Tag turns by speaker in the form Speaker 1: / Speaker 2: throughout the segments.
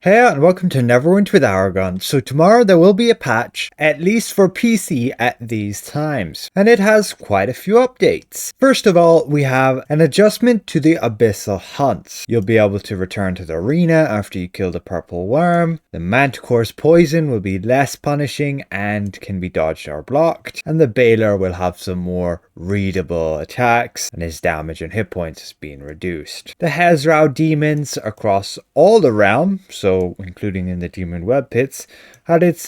Speaker 1: Hey and welcome to Neverwinter with Aragon. So tomorrow there will be a patch, at least for PC at these times, and it has quite a few updates. First of all, we have an adjustment to the Abyssal Hunts. You'll be able to return to the arena after you kill the purple worm. The Cantakerous poison will be less punishing and can be dodged or blocked, and the Baler will have some more readable attacks, and his damage and hit points is being reduced. The Hezrao demons across all the realm, so including in the demon web pits, had its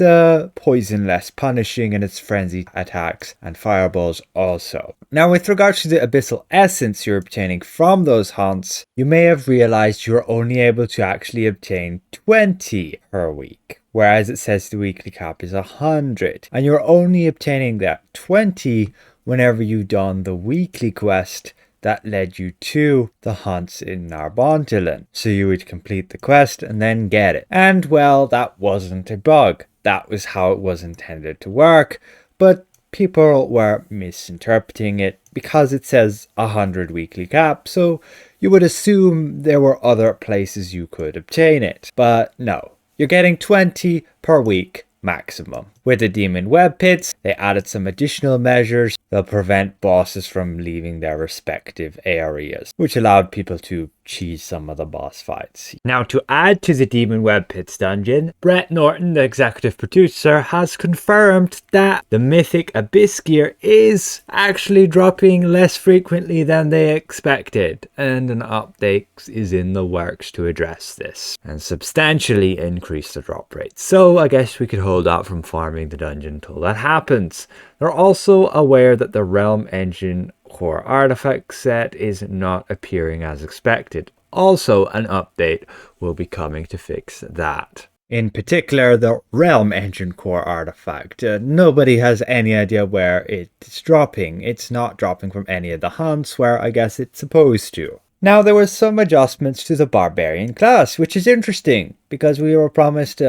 Speaker 1: poison less punishing and its frenzy attacks and fireballs also. Now with regards to the abyssal essence you're obtaining from those hunts, you may have realized you're only able to actually obtain 20 per week, whereas it says the weekly cap is 100, and you're only obtaining that 20 whenever you've done the weekly quest that led you to the hunts in Narbontilin. So you would complete the quest and then get it. And well, that wasn't a bug. That was how it was intended to work, but people were misinterpreting it because it says 100 weekly cap, so you would assume there were other places you could obtain it. But no, you're getting 20 per week maximum. With the demon web pits, they added some additional measures. They'll prevent bosses from leaving their respective areas, which allowed people to cheese some of the boss fights. Now, to add to the demon web pits dungeon, Brett Norton, the executive producer, has confirmed that the Mythic Abyss gear is actually dropping less frequently than they expected, and an update is in the works to address this and substantially increase the drop rate. So I guess we could hold out from farming the dungeon until that happens. They're also aware that the Realm Engine core artifact set is not appearing as expected. Also, an update will be coming to fix that. In particular, the Realm Engine core artifact. Nobody has any idea where it's dropping. It's not dropping from any of the hunts where I guess it's supposed to. Now, there were some adjustments to the Barbarian class, which is interesting because we were promised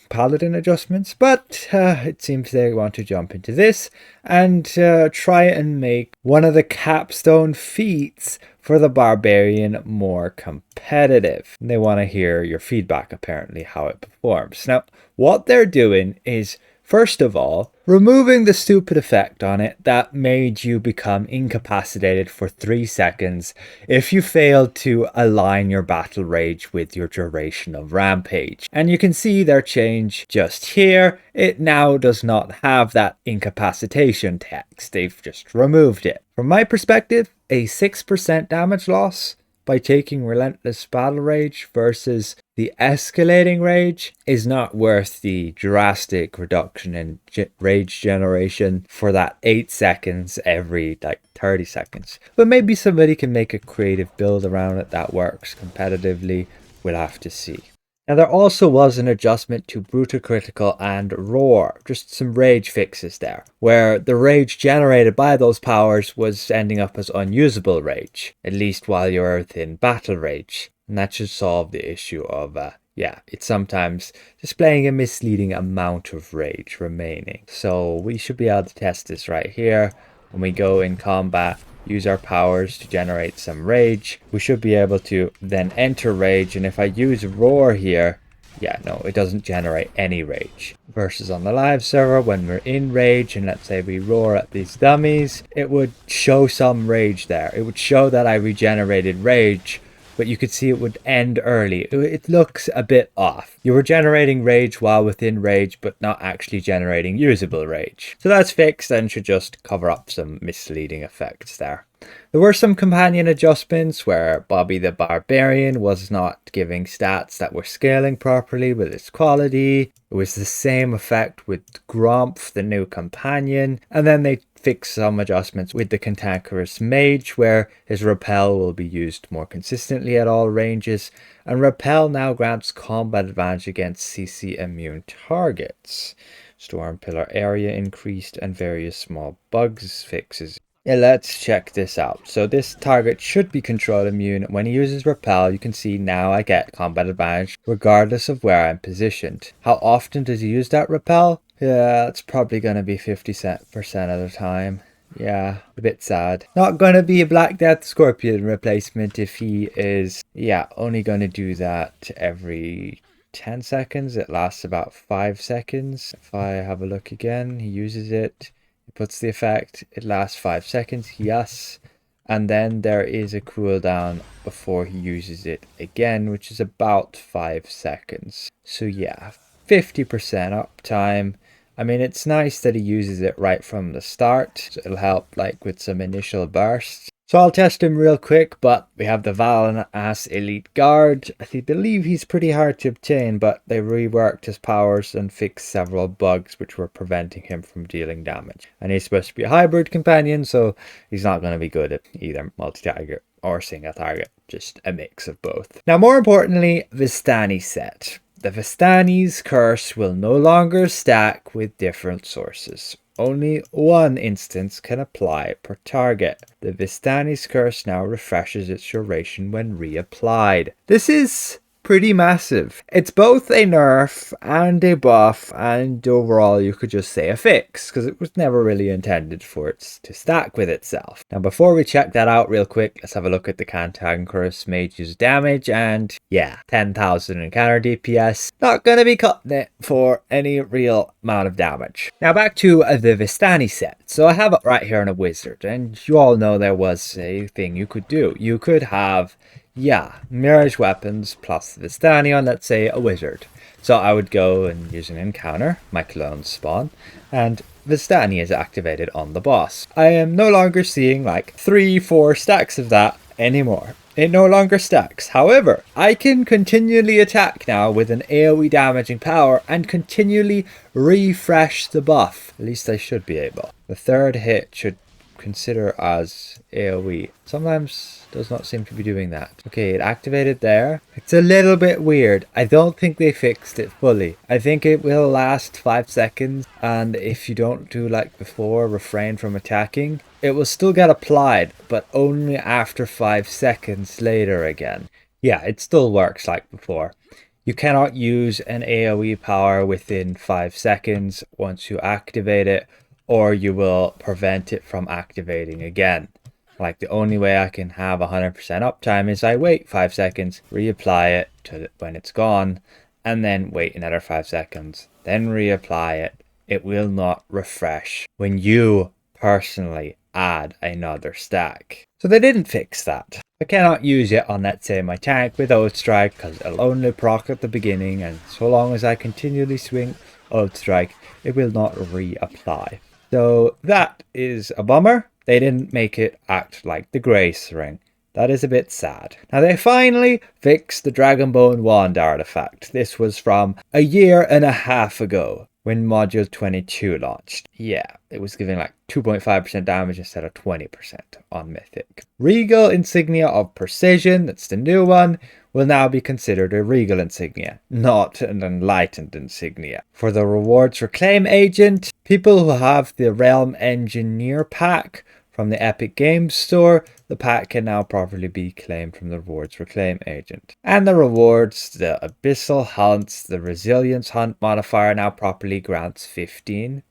Speaker 1: paladin adjustments, but it seems they want to jump into this and try and make one of the capstone feats for the Barbarian more competitive. They want to hear your feedback, apparently, how it performs. Now, what they're doing is, first of all, removing the stupid effect on it that made you become incapacitated for 3 seconds if you failed to align your battle rage with your duration of rampage. And you can see their change just here. It now does not have that incapacitation text. They've just removed it. From my perspective, a 6% damage loss by taking Relentless Battle Rage versus the Escalating Rage is not worth the drastic reduction in rage generation for that 8 seconds every 30 seconds. But maybe somebody can make a creative build around it that works competitively. We'll have to see. Now there also was an adjustment to Brutal Critical and Roar, just some rage fixes there, where the rage generated by those powers was ending up as unusable rage, at least while you're within battle rage. And that should solve the issue of, it's sometimes displaying a misleading amount of rage remaining. So we should be able to test this right here. When we go in combat, use our powers to generate some rage, we should be able to then enter rage, and if I use Roar here, it doesn't generate any rage. Versus on the live server, when we're in rage and let's say we roar at these dummies, it would show some rage there. It would show that I regenerated rage, but you could see it would end early. It looks a bit off. You were generating rage while within rage, but not actually generating usable rage. So that's fixed and should just cover up some misleading effects there. There were some companion adjustments where Bobby the Barbarian was not giving stats that were scaling properly with its quality. It was the same effect with Grumph, the new companion, and then they fix some adjustments with the Cantakerous Mage where his repel will be used more consistently at all ranges, and repel now grants combat advantage against CC immune targets. Storm Pillar area increased and various small bugs fixes. Let's check this out. So this target should be control immune. When he uses repel, you can see now I get combat advantage regardless of where I'm positioned. How often does he use that repel? Yeah, it's probably going to be 50% of the time. Yeah, a bit sad. Not going to be a Black Death Scorpion replacement if he is, only going to do that every 10 seconds. It lasts about 5 seconds. If I have a look again, he uses it. He puts the effect. It lasts 5 seconds. Yes. And then there is a cooldown before he uses it again, which is about 5 seconds. So yeah, 50% uptime. I mean, it's nice that he uses it right from the start. So it'll help like with some initial bursts. So I'll test him real quick, but we have the Valen as Elite Guard. I believe he's pretty hard to obtain, but they reworked his powers and fixed several bugs which were preventing him from dealing damage. And he's supposed to be a hybrid companion, so he's not going to be good at either multi-target or single target, just a mix of both. Now, more importantly, Vistani Set. The Vistani's curse will no longer stack with different sources. Only one instance can apply per target. The Vistani's curse now refreshes its duration when reapplied. This is pretty massive. It's both a nerf and a buff, and overall you could just say a fix, because it was never really intended for it to stack with itself. Now before we check that out real quick, let's have a look at the Cantakerous Mage's damage, and yeah, 10,000 encounter DPS. Not gonna be cutting it for any real amount of damage. Now back to the Vistani set. So I have it right here in a wizard, and you all know there was a thing you could do. You could have mirage weapons plus the Vistani on, let's say, a wizard. So I would go and use an encounter, my clone spawn, and Vistani is activated on the boss. I am no longer seeing like 3-4 stacks of that anymore. It no longer stacks. However, I can continually attack now with an AoE damaging power and continually refresh the buff. At least I should be able. The third hit should consider as AoE. Sometimes does not seem to be doing that. Okay, it activated there. It's a little bit weird. I don't think they fixed it fully. I think it will last 5 seconds, and if you don't do like before, refrain from attacking, it will still get applied, but only after 5 seconds later again. Yeah, it still works like before. You cannot use an AoE power within 5 seconds once you activate it, or you will prevent it from activating again. Like the only way I can have 100% uptime is I wait 5 seconds, reapply it to when it's gone, and then wait another 5 seconds, then reapply it. It will not refresh when you personally add another stack. So they didn't fix that. I cannot use it on, let's say, my tank with Oath Strike, because it'll only proc at the beginning, and so long as I continually swing Oath Strike, it will not reapply. So that is a bummer. They didn't make it act like the Grace Ring. That is a bit sad. Now they finally fixed the Dragonbone wand artifact. This was from a year and a half ago when Module 22 launched. Yeah, it was giving like 2.5% damage instead of 20% on Mythic. Regal Insignia of Precision, that's the new one, will now be considered a Regal Insignia, not an Enlightened Insignia. For the Rewards Reclaim Agent, people who have the Realm Engineer pack from the Epic Games Store, the pack can now properly be claimed from the Rewards Reclaim Agent. And the rewards, the Abyssal Hunts, the Resilience Hunt modifier now properly grants 15%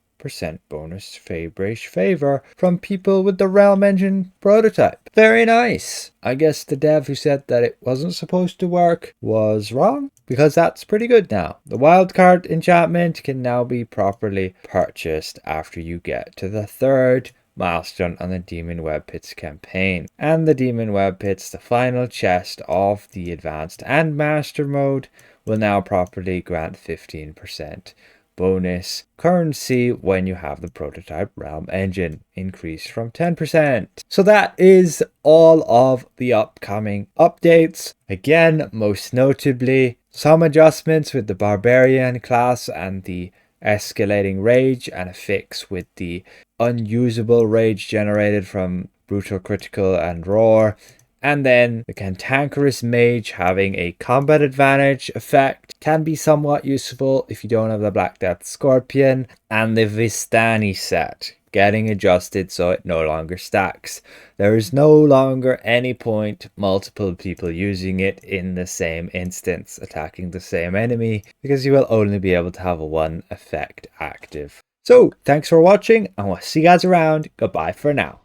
Speaker 1: bonus favor from people with the Realm Engine prototype. Very nice. I guess the dev who said that it wasn't supposed to work was wrong, because that's pretty good now. The wildcard enchantment can now be properly purchased after you get to the 3rd milestone on the Demon Web Pits campaign. And the Demon Web Pits, the final chest of the Advanced and Master mode, will now properly grant 15% bonus currency when you have the prototype Realm Engine, increased from 10%. So that is all of the upcoming updates. Again, most notably, some adjustments with the Barbarian class and the escalating rage, and a fix with the unusable rage generated from brutal critical and roar, and then the Cantakerous Mage having a combat advantage effect can be somewhat useful if you don't have the Black Death Scorpion, and the Vistani set getting adjusted so it no longer stacks. There is no longer any point multiple people using it in the same instance attacking the same enemy, because you will only be able to have one effect active. So thanks for watching, and we'll see you guys around. Goodbye for now.